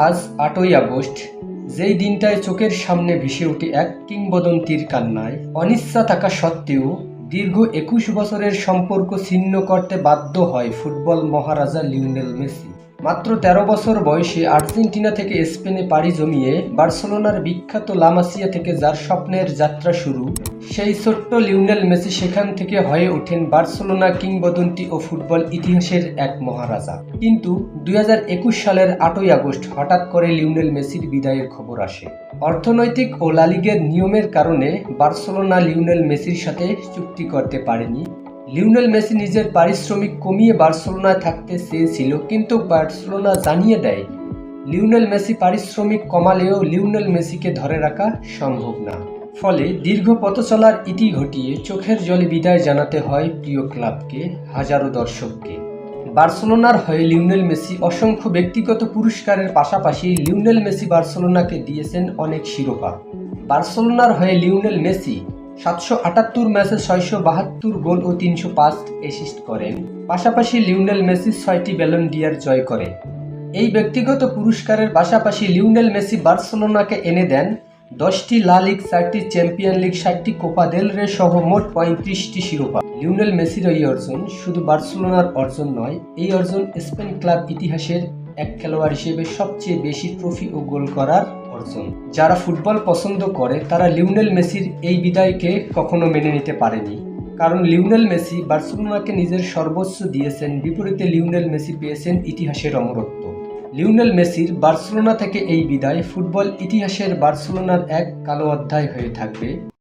আজ ৮ই আগস্ট, যেই দিনটায় চোখের সামনে ভেসে ওঠে এক কিংবদন্তির কান্নায়, অনিচ্ছা থাকা সত্ত্বেও দীর্ঘ ২১ বছরের সম্পর্ক ছিন্ন করতে বাধ্য হয় ফুটবল মহারাজা লিওনেল মেসি। মাত্র ১৩ বছর বয়সে আর্জেন্টিনা থেকে স্পেনে পাড়ি জমিয়ে বার্সেলোনার বিখ্যাত লা মাসিয়া থেকে যার স্বপ্নের যাত্রা শুরু, সেই ছোট্ট লিওনেল মেসি সেখান থেকে হয়ে ওঠেন বার্সেলোনা কিংবদন্তি ও ফুটবল ইতিহাসের এক মহারাজা। কিন্তু ২০২১ সালের ৮ই আগস্ট হঠাৎ করে লিওনেল মেসির বিদায়ের খবর আসে। অর্থনৈতিক ও লা লিগার নিয়মের কারণে বার্সেলোনা লিওনেল মেসির সাথে চুক্তি করতে পারেনি। লিওনেল মেসি নিজের পারিশ্রমিক কমিয়ে বার্সেলোনায় থাকতে চেয়েছিল, কিন্তু বার্সেলোনা জানিয়ে দেয় লিওনেল মেসি পারিশ্রমিক কমালেও লিওনেল মেসিকে ধরে রাখা সম্ভব না। ফলে দীর্ঘ পথ চলার ইতি ঘটিয়ে চোখের জলে বিদায় জানাতে হয় প্রিয় ক্লাবকে, হাজারো দর্শককে। বার্সেলোনার হয়ে লিওনেল মেসি অসংখ্য ব্যক্তিগত পুরস্কারের পাশাপাশি লিওনেল মেসি বার্সেলোনাকে দিয়েছেন অনেক শিরোপা। বার্সেলোনার হয়ে লিওনেল মেসি ৭৭৮ ম্যাচে ৬৭২ গোল ও ৩০৫ অ্যাসিস্ট করেন। পাশাপাশি লিওনেল মেসি ৬টি ব্যালন ডি'অর জয় করে। এই ব্যক্তিগত পুরস্কারের পাশাপাশি লিওনেল মেসি বার্সেলোনাকে এনে দেন ১০টি লা লিগ, ৪টি চ্যাম্পিয়ন লিগ, ৬০টি কোপা দেল রে সহ মোট ৩৫টি শিরোপা। লিওনেল মেসির এই অর্জন শুধু বার্সেলোনার অর্জন নয়, এই অর্জন স্পেন ক্লাব ইতিহাসের এক খেলোয়াড় হিসেবে সবচেয়ে বেশি ট্রফি ও গোল করার অর্জন। যারা ফুটবল পছন্দ করে তারা লিওনেল মেসির এই বিদায়কে কখনো মেনে নিতে পারেনি, কারণ লিওনেল মেসি বার্সেলোনাকে নিজের সর্বোচ্চ দিয়েছেন, বিপরীতে লিওনেল মেসি পেয়েছেন ইতিহাসের অমরত্ব। লিওনেল মেসির বার্সেলোনা থেকে এই বিদায় ফুটবল ইতিহাসের বার্সেলোনার এক কালো অধ্যায় হয়ে থাকবে।